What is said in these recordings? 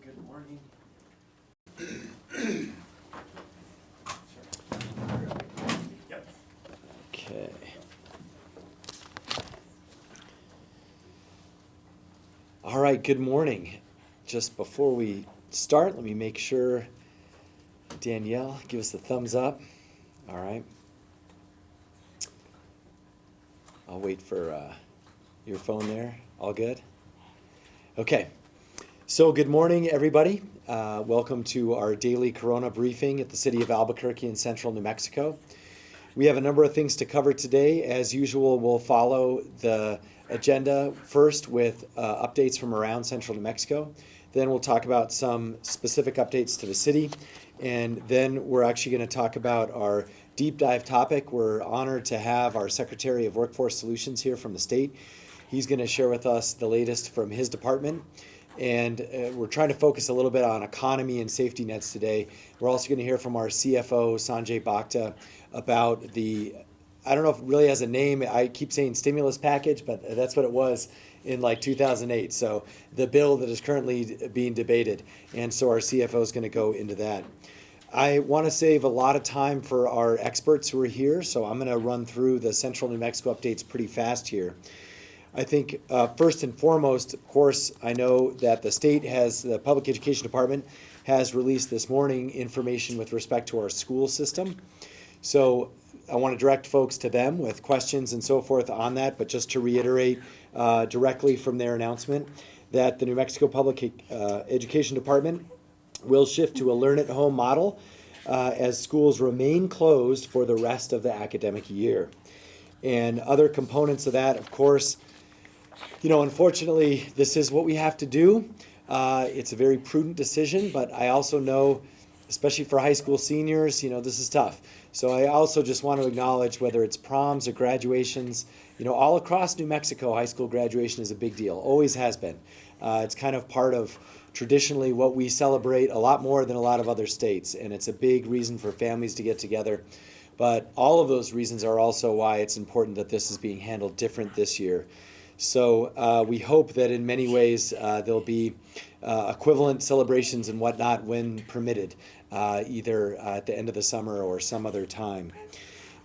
Good morning. Yep. Okay. All right, good morning. Just before we start, let me make sure Danielle give us the thumbs up. All right. I'll wait for your phone there. All good? Okay. So good morning, everybody. Welcome to our daily Corona briefing at the city of Albuquerque in central New Mexico. We have a number of things to cover today. As usual, we'll follow the agenda first with updates from around central New Mexico. Then we'll talk about some specific updates to the city. And then we're actually going to talk about our deep dive topic. We're honored to have our Secretary of Workforce Solutions here from the state. He's going to share with us the latest from his department. And we're trying to focus a little bit on economy and safety nets today. We're also going to hear from our CFO, Sanjay Bhakta, about the, I don't know if it really has a name, I keep saying stimulus package, but that's what it was in like 2008. So the bill that is currently being debated. And so our CFO is going to go into that. I want to save a lot of time for our experts who are here. So I'm going to run through the Central New Mexico updates pretty fast here. I think first and foremost, of course, I know that the Public Education Department has released this morning information with respect to our school system. So I want to direct folks to them with questions and so forth on that, but just to reiterate directly from their announcement that the New Mexico Public Education Department will shift to a learn-at-home model as schools remain closed for the rest of the academic year. And other components of that, of course, unfortunately, this is what we have to do. It's a very prudent decision, but I also know, especially for high school seniors, this is tough. So I also just want to acknowledge whether it's proms or graduations, all across New Mexico, high school graduation is a big deal, always has been. It's kind of part of traditionally what we celebrate a lot more than a lot of other states, and it's a big reason for families to get together. But all of those reasons are also why it's important that this is being handled different this year. So we hope that in many ways there'll be equivalent celebrations and whatnot when permitted, either at the end of the summer or some other time.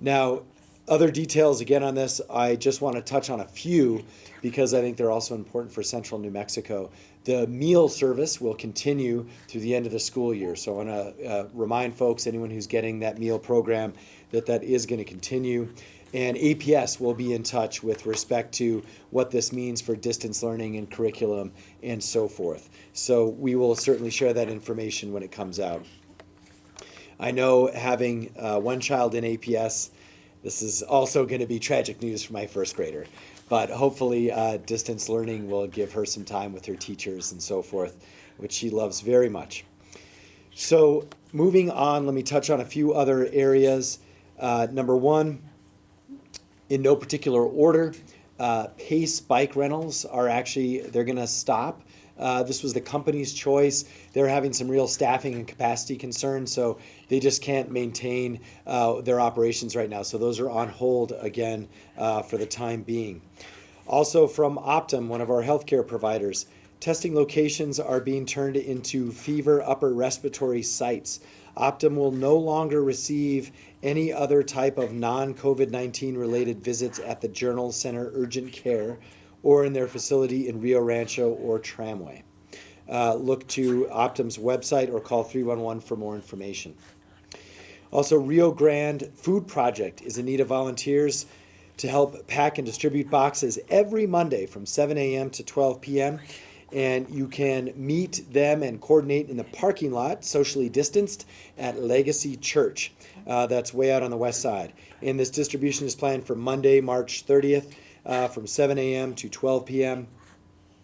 Now, other details again on this, I just want to touch on a few because I think they're also important for central New Mexico. The meal service will continue through the end of the school year. So I want to remind folks, anyone who's getting that meal program, that is going to continue. And APS will be in touch with respect to what this means for distance learning and curriculum and so forth. So we will certainly share that information when it comes out. I know having one child in APS, this is also going to be tragic news for my first grader. But hopefully distance learning will give her some time with her teachers and so forth, which she loves very much. So moving on, let me touch on a few other areas. Number one, in no particular order, Pace bike rentals they're going to stop. This was the company's choice. They're having some real staffing and capacity concerns, so they just can't maintain their operations right now. So those are on hold again for the time being. Also from Optum, one of our healthcare providers, testing locations are being turned into fever upper respiratory sites. Optum will no longer receive any other type of non-COVID-19 related visits at the Journal Center Urgent Care or in their facility in Rio Rancho or Tramway. Look to Optum's website or call 311 for more information. Also, Rio Grande Food Project is in need of volunteers to help pack and distribute boxes every Monday from 7 a.m. to 12 p.m. And you can meet them and coordinate in the parking lot, socially distanced, at Legacy Church. That's way out on the west side. And this distribution is planned for Monday, March 30th, from 7 a.m. to 12 p.m.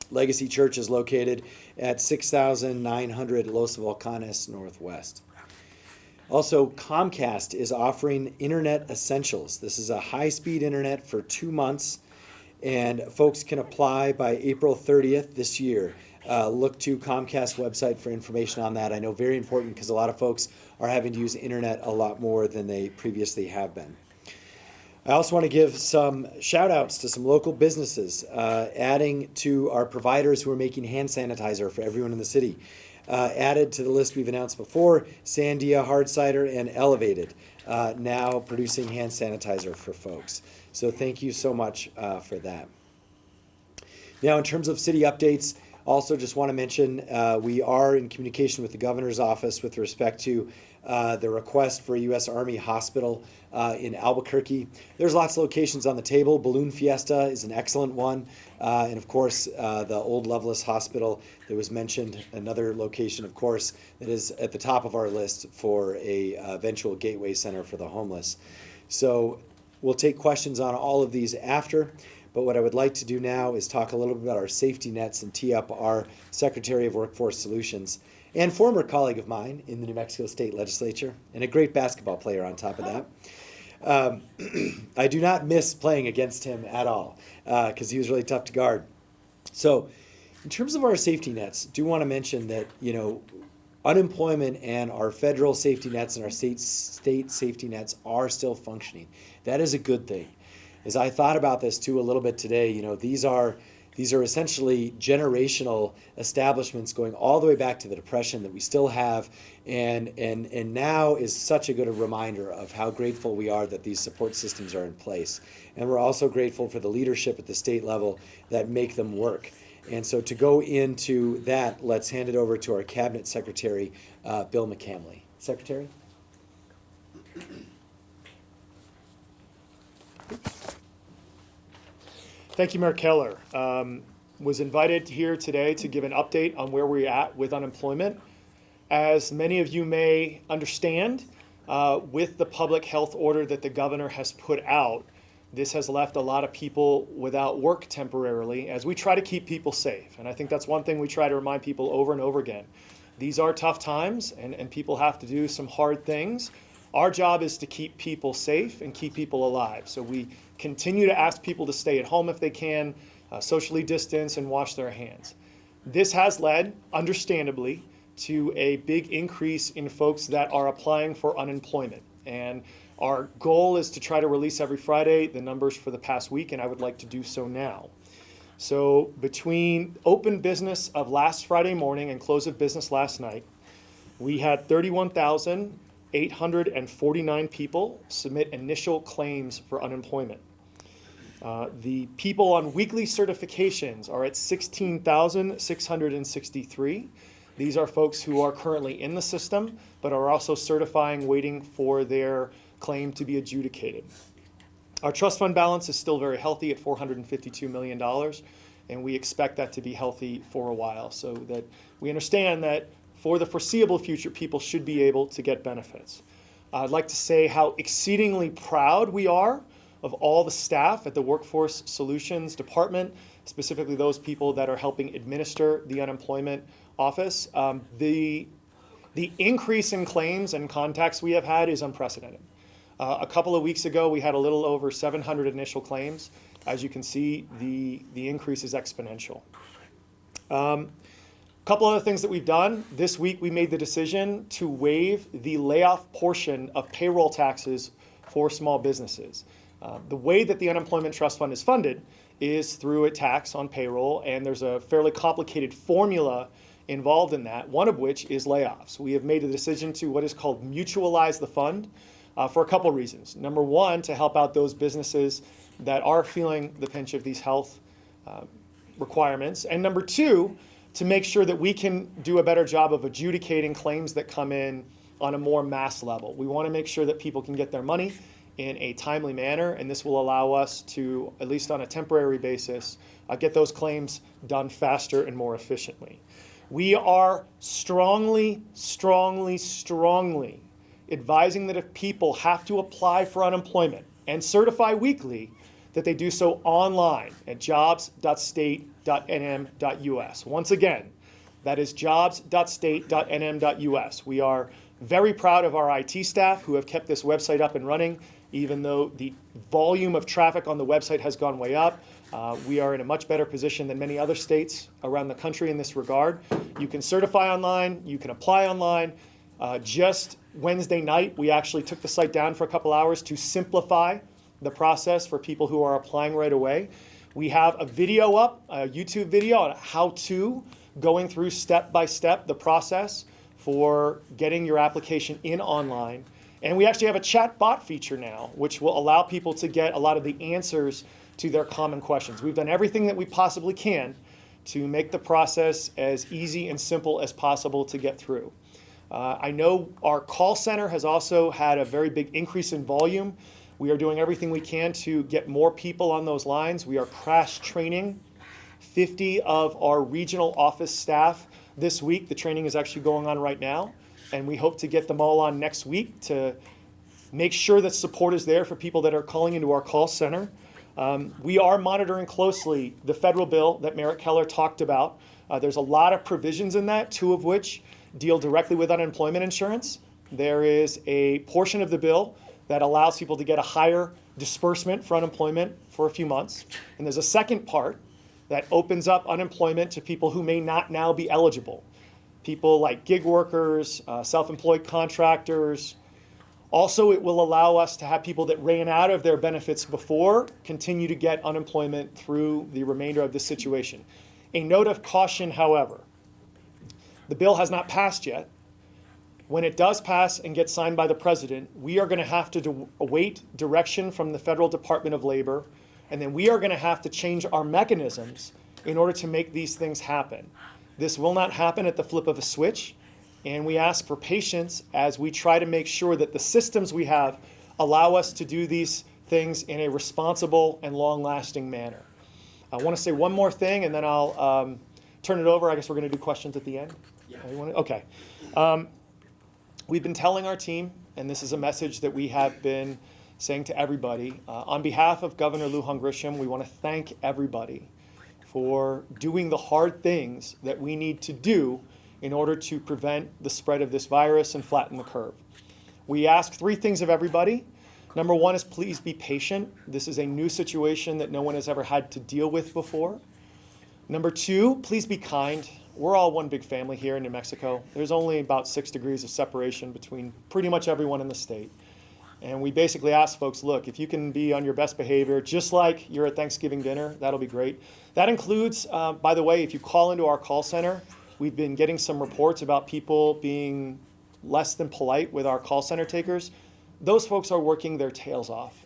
Legacy Church is located at 6900 Los Volcanes Northwest. Also, Comcast is offering Internet Essentials. This is a high-speed internet for 2 months. And folks can apply by April 30th this year. Look to Comcast website for information on that. I know very important because a lot of folks are having to use internet a lot more than they previously have been. I also want to give some shout outs to some local businesses, adding to our providers who are making hand sanitizer for everyone in the city. Added to the list we've announced before, Sandia Hard Cider and Elevated, now producing hand sanitizer for folks. So thank you so much for that. Now, in terms of city updates, also just want to mention we are in communication with the governor's office with respect to the request for a U.S. Army hospital in Albuquerque. There's lots of locations on the table. Balloon Fiesta is an excellent one. And of course, the old Loveless Hospital that was mentioned, another location, of course, that is at the top of our list for a eventual gateway center for the homeless. So we'll take questions on all of these after. But what I would like to do now is talk a little bit about our safety nets and tee up our Secretary of Workforce Solutions and former colleague of mine in the New Mexico State Legislature, and a great basketball player on top of that. I do not miss playing against him at all, because he was really tough to guard. So in terms of our safety nets, do want to mention that, unemployment and our federal safety nets and our state safety nets are still functioning. That is a good thing. As I thought about this too a little bit today, these are essentially generational establishments going all the way back to the Depression that we still have, and now is such a good reminder of how grateful we are that these support systems are in place. And we're also grateful for the leadership at the state level that make them work. And so to go into that, let's hand it over to our Cabinet Secretary, Bill McCamley. Secretary? Thank you, Mayor Keller. Was invited here today to give an update on where we're at with unemployment. As many of you may understand, with the public health order that the governor has put out, this has left a lot of people without work temporarily as we try to keep people safe. And I think that's one thing we try to remind people over and over again. These are tough times, and people have to do some hard things. Our job is to keep people safe and keep people alive. So we continue to ask people to stay at home if they can, socially distance, and wash their hands. This has led, understandably, to a big increase in folks that are applying for unemployment. And our goal is to try to release every Friday the numbers for the past week, and I would like to do so now. So between open business of last Friday morning and close of business last night, we had 31,849 people submit initial claims for unemployment. The people on weekly certifications are at 16,663. These are folks who are currently in the system, but are also certifying, waiting for their claim to be adjudicated. Our trust fund balance is still very healthy at $452 million, and we expect that to be healthy for a while, so that we understand that for the foreseeable future, people should be able to get benefits. I'd like to say how exceedingly proud we are of all the staff at the Workforce Solutions Department, specifically those people that are helping administer the unemployment office. The increase in claims and contacts we have had is unprecedented. A couple of weeks ago, we had a little over 700 initial claims. As you can see, the increase is exponential. A couple other things that we've done. This week, we made the decision to waive the layoff portion of payroll taxes for small businesses. The way that the Unemployment Trust Fund is funded is through a tax on payroll, and there's a fairly complicated formula involved in that, one of which is layoffs. We have made a decision to what is called mutualize the fund for a couple reasons. Number one, to help out those businesses that are feeling the pinch of these health requirements. And number two, to make sure that we can do a better job of adjudicating claims that come in on a more mass level. We want to make sure that people can get their money in a timely manner, and this will allow us to, at least on a temporary basis, get those claims done faster and more efficiently. We are strongly advising that if people have to apply for unemployment and certify weekly, that they do so online at jobs.state.nm.us. Once again, that is jobs.state.nm.us. We are very proud of our IT staff who have kept this website up and running, even though the volume of traffic on the website has gone way up. We are in a much better position than many other states around the country in this regard. You can certify online, you can apply online. Just Wednesday night, we actually took the site down for a couple hours to simplify the process for people who are applying right away. We have a video up, a YouTube video on how to, going through step by step the process for getting your application in online. And we actually have a chat bot feature now, which will allow people to get a lot of the answers to their common questions. We've done everything that we possibly can to make the process as easy and simple as possible to get through. I know our call center has also had a very big increase in volume. We are doing everything we can to get more people on those lines. We are crash training 50 of our regional office staff this week. The training is actually going on right now, and we hope to get them all on next week to make sure that support is there for people that are calling into our call center. We are monitoring closely the federal bill that Mayor Keller talked about. There's a lot of provisions in that, two of which deal directly with unemployment insurance. There is a portion of the bill that allows people to get a higher disbursement for unemployment for a few months. And there's a second part that opens up unemployment to people who may not now be eligible. People like gig workers, self-employed contractors. Also, it will allow us to have people that ran out of their benefits before continue to get unemployment through the remainder of this situation. A note of caution, however, the bill has not passed yet. When it does pass and get signed by the president, we are going to have to await direction from the Federal Department of Labor, and then we are going to have to change our mechanisms in order to make these things happen. This will not happen at the flip of a switch, and we ask for patience as we try to make sure that the systems we have allow us to do these things in a responsible and long-lasting manner. I want to say one more thing, and then I'll turn it over. I guess we're going to do questions at the end. Yeah. Okay. We've been telling our team, and this is a message that we have been saying to everybody, on behalf of Governor Lujan Grisham, we want to thank everybody for doing the hard things that we need to do in order to prevent the spread of this virus and flatten the curve. We ask three things of everybody. Number one is please be patient. This is a new situation that no one has ever had to deal with before. Number two, please be kind. We're all one big family here in New Mexico. There's only about 6 degrees of separation between pretty much everyone in the state. And we basically ask folks, look, if you can be on your best behavior, just like you're at Thanksgiving dinner, that'll be great. That includes, by the way, if you call into our call center, we've been getting some reports about people being less than polite with our call center takers. Those folks are working their tails off.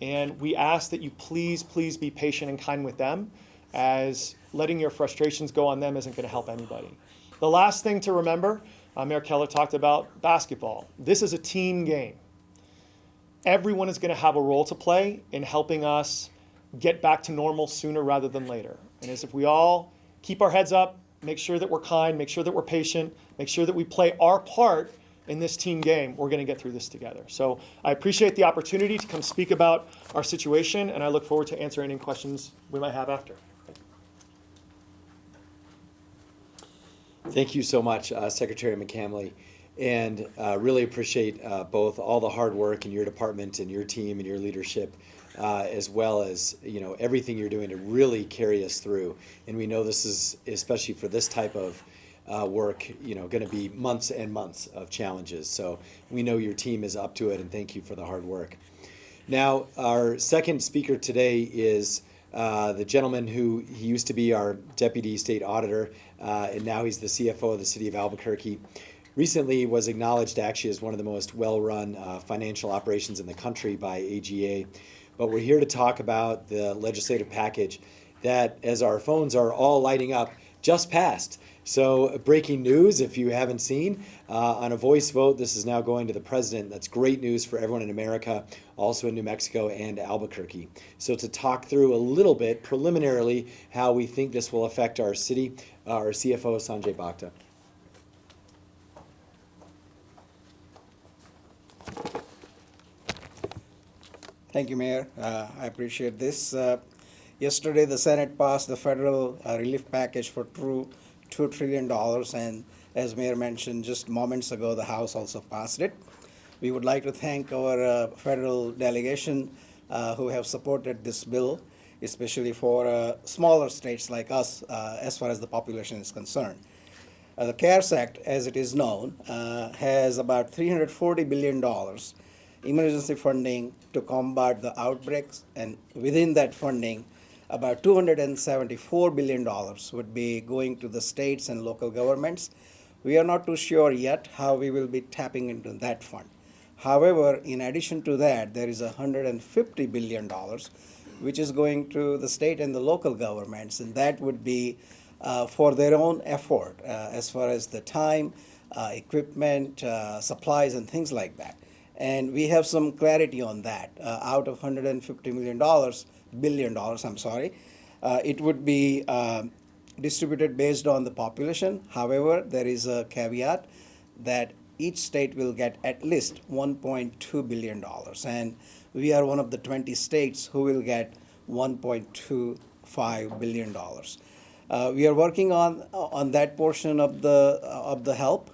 And we ask that you please, please be patient and kind with them, as letting your frustrations go on them isn't going to help anybody. The last thing to remember, Mayor Keller talked about basketball. This is a team game. Everyone is going to have a role to play in helping us get back to normal sooner rather than later. And as if we all keep our heads up, make sure that we're kind, make sure that we're patient, make sure that we play our part in this team game, we're going to get through this together. So I appreciate the opportunity to come speak about our situation, and I look forward to answering any questions we might have after. Thank you so much, Secretary McCamley, and really appreciate both all the hard work in your department and your team and your leadership, as well as everything you're doing to really carry us through. And we know this is, especially for this type of work, going to be months and months of challenges. So we know your team is up to it, and thank you for the hard work. Now, our second speaker today is the gentleman who he used to be our deputy state auditor, and now he's the CFO of the city of Albuquerque. Recently was acknowledged actually as one of the most well-run financial operations in the country by AGA. But we're here to talk about the legislative package that, as our phones are all lighting up, just passed. So breaking news, if you haven't seen, on a voice vote, this is now going to the president. That's great news for everyone in America, also in New Mexico and Albuquerque. So to talk through a little bit preliminarily how we think this will affect our city, our CFO, Sanjay Bhakta. Thank you, Mayor. I appreciate this. Yesterday, the Senate passed the federal relief package for $2 trillion, and as Mayor mentioned just moments ago, the House also passed it. We would like to thank our federal delegation who have supported this bill, especially for smaller states like us as far as the population is concerned. The CARES Act, as it is known, has about $340 billion emergency funding to combat the outbreaks, and within that funding, about $274 billion would be going to the states and local governments. We are not too sure yet how we will be tapping into that fund. However, in addition to that, there is $150 billion which is going to the state and the local governments, and that would be for their own effort as far as the time, equipment, supplies, and things like that. And we have some clarity on that. Out of $150 billion, it would be distributed based on the population. However, there is a caveat that each state will get at least $1.2 billion. And we are one of the 20 states who will get $1.25 billion. We are working on that portion of the help.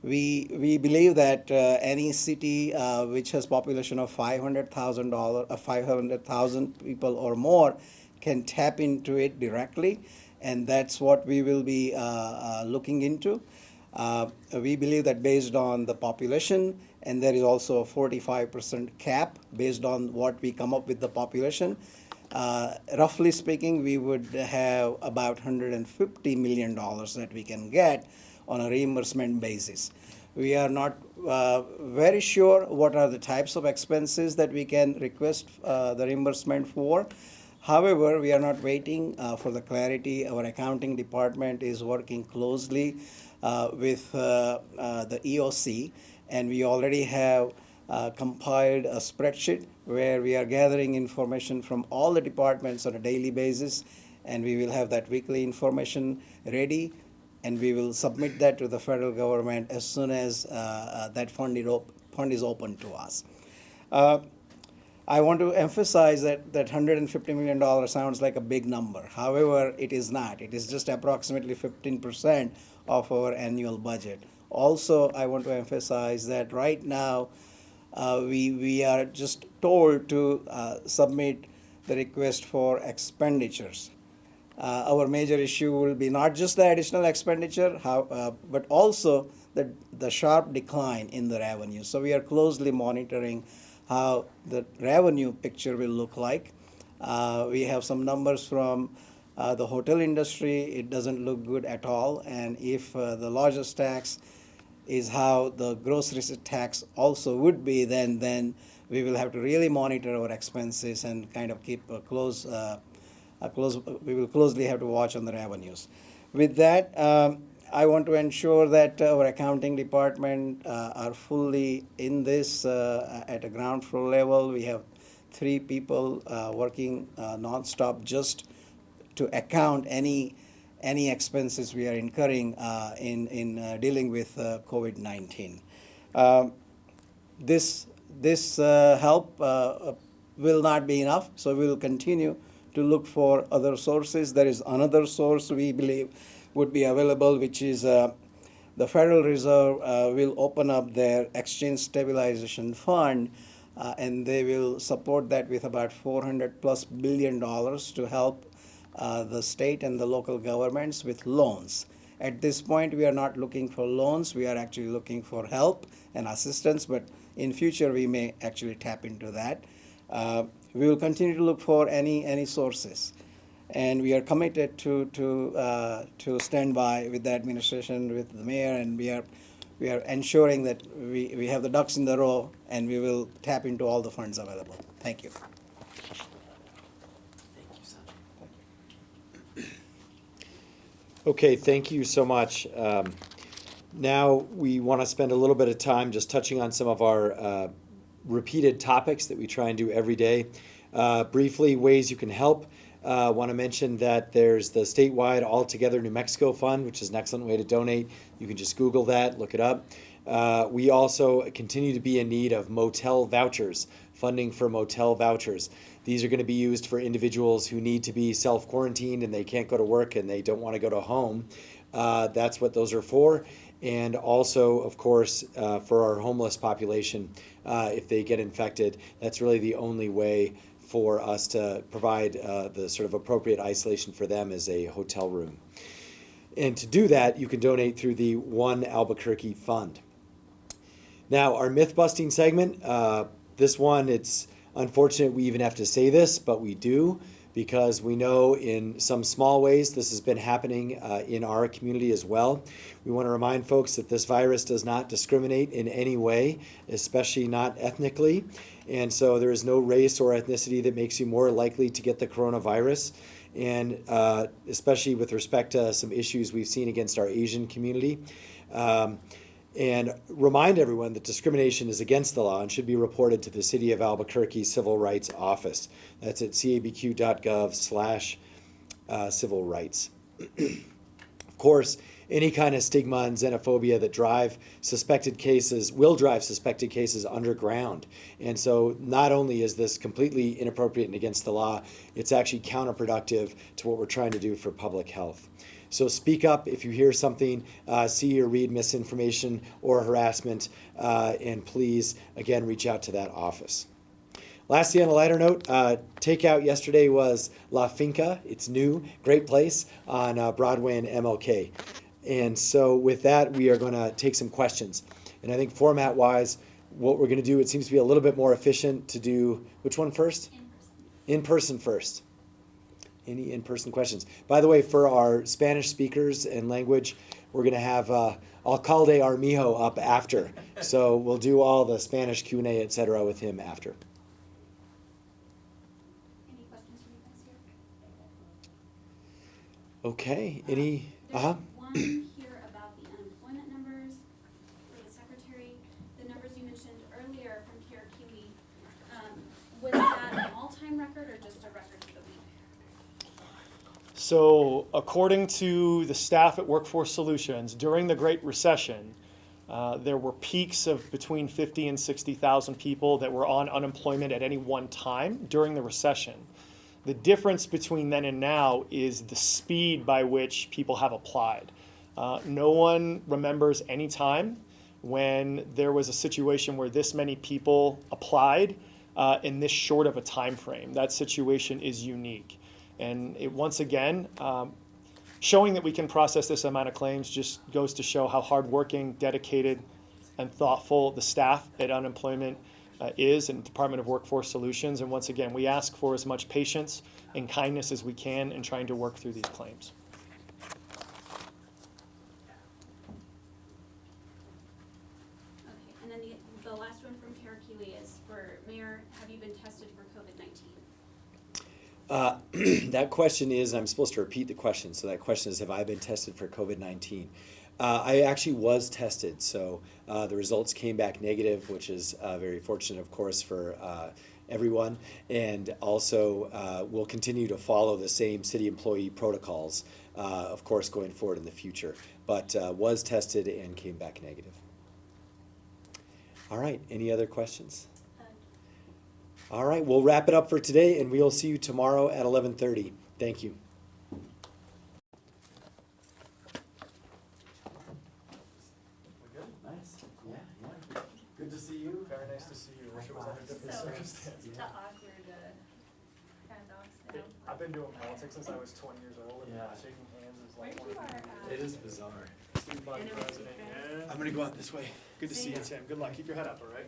We believe that any city which has population of 500,000 people or more can tap into it directly, and that's what we will be looking into. We believe that based on the population, and there is also a 45% cap based on what we come up with the population. Roughly speaking, we would have about $150 million that we can get on a reimbursement basis. We are not very sure what are the types of expenses that we can request the reimbursement for. However, we are not waiting for the clarity. Our accounting department is working closely with the EOC, and we already have compiled a spreadsheet where we are gathering information from all the departments on a daily basis, and we will have that weekly information ready, and we will submit that to the federal government as soon as that fund is open to us. I want to emphasize that $150 million sounds like a big number. However, it is not. It is just approximately 15% of our annual budget. Also, I want to emphasize that right now, we are just told to submit the request for expenditures. Our major issue will be not just the additional expenditure, but also the sharp decline in the revenue. So we are closely monitoring how the revenue picture will look like. We have some numbers from the hotel industry. It doesn't look good at all. And if the largest tax is how the gross receipt tax also would be, then we will have to really monitor our expenses and kind of keep we will closely have to watch on the revenues. With that, I want to ensure that our accounting department are fully in this at a ground floor level. We have 3 people working nonstop just to account any expenses we are incurring in dealing with COVID-19. This help will not be enough, so we will continue to look for other sources. There is another source we believe would be available, which is the Federal Reserve will open up their exchange stabilization fund, and they will support that with about $400+ billion to help the state and the local governments with loans. At this point, we are not looking for loans. We are actually looking for help and assistance, but in future, we may actually tap into that. We will continue to look for any sources, and we are committed to stand by with the administration, with the mayor, and we are ensuring that we have the ducks in the row, and we will tap into all the funds available. Thank you. Okay, thank you so much. Now we want to spend a little bit of time just touching on some of our repeated topics that we try and do every day. Briefly, ways you can help. Want to mention that there's the statewide All Together New Mexico Fund, which is an excellent way to donate. You can just Google that, look it up. We also continue to be in need of Motel Vouchers, funding for Motel Vouchers. These are going to be used for individuals who need to be self-quarantined and they can't go to work and they don't want to go to home. That's what those are for. And also, of course, for our homeless population, if they get infected, that's really the only way for us to provide the sort of appropriate isolation for them is a hotel room. And to do that, you can donate through the One Albuquerque Fund. Now, our myth-busting segment, this one, it's unfortunate we even have to say this, but we do, because we know in some small ways this has been happening in our community as well. We want to remind folks that this virus does not discriminate in any way, especially not ethnically. And so there is no race or ethnicity that makes you more likely to get the coronavirus. And especially with respect to some issues we've seen against our Asian community. And remind everyone that discrimination is against the law and should be reported to the City of Albuquerque Civil Rights Office. That's at cabq.gov/civil rights. Of course, any kind of stigma and xenophobia that will drive suspected cases underground. And so not only is this completely inappropriate and against the law, it's actually counterproductive to what we're trying to do for public health. So speak up if you hear something, see or read misinformation or harassment, and please, again, reach out to that office. Lastly, on a lighter note, takeout yesterday was La Finca. It's new, great place on Broadway and MLK. And so with that, we are going to take some questions. And I think format-wise, what we're going to do, it seems to be a little bit more efficient to do, which one first? In person first. Any in-person questions? By the way, for our Spanish speakers and language, we're going to have Alcalde Armijo up after. So we'll do all the Spanish Q&A, et cetera, with him after. Any questions from you guys here? Okay. Any? There's one here about the unemployment numbers for the secretary. The numbers you mentioned earlier from Kiwi, was that an all-time record or just a record for the week? So according to the staff at Workforce Solutions, during the Great Recession, there were peaks of between 50 and 60,000 people that were on unemployment at any one time during the recession. The difference between then and now is the speed by which people have applied. No one remembers any time when there was a situation where this many people applied in this short of a time frame. That situation is unique. And it, once again, showing that we can process this amount of claims just goes to show how hardworking, dedicated, and thoughtful the staff at unemployment is in Department of Workforce Solutions. And once again, we ask for as much patience and kindness as we can in trying to work through these claims. Okay, and then the last one from Kiwi is for Mayor, have you been tested for COVID-19? That question is, I'm supposed to repeat the question, so that question is, have I been tested for COVID-19? I actually was tested, so the results came back negative, which is very fortunate, of course, for everyone, and also we'll continue to follow the same city employee protocols, of course, going forward in the future, but was tested and came back negative. All right, any other questions? All right, we'll wrap it up for today, and we'll see you tomorrow at 11:30. Thank you. Nice. Yeah. Good to see you. Very nice to see you. Wish it was under different circumstances. The awkward handoffs now. I've been doing politics since I was 20 years old, and Yeah. shaking hands is Where like you one of are the It is bizarre. student body president. Yeah. I'm gonna go out this way. Good to see you, Tim. Good luck. Keep your head up, all right?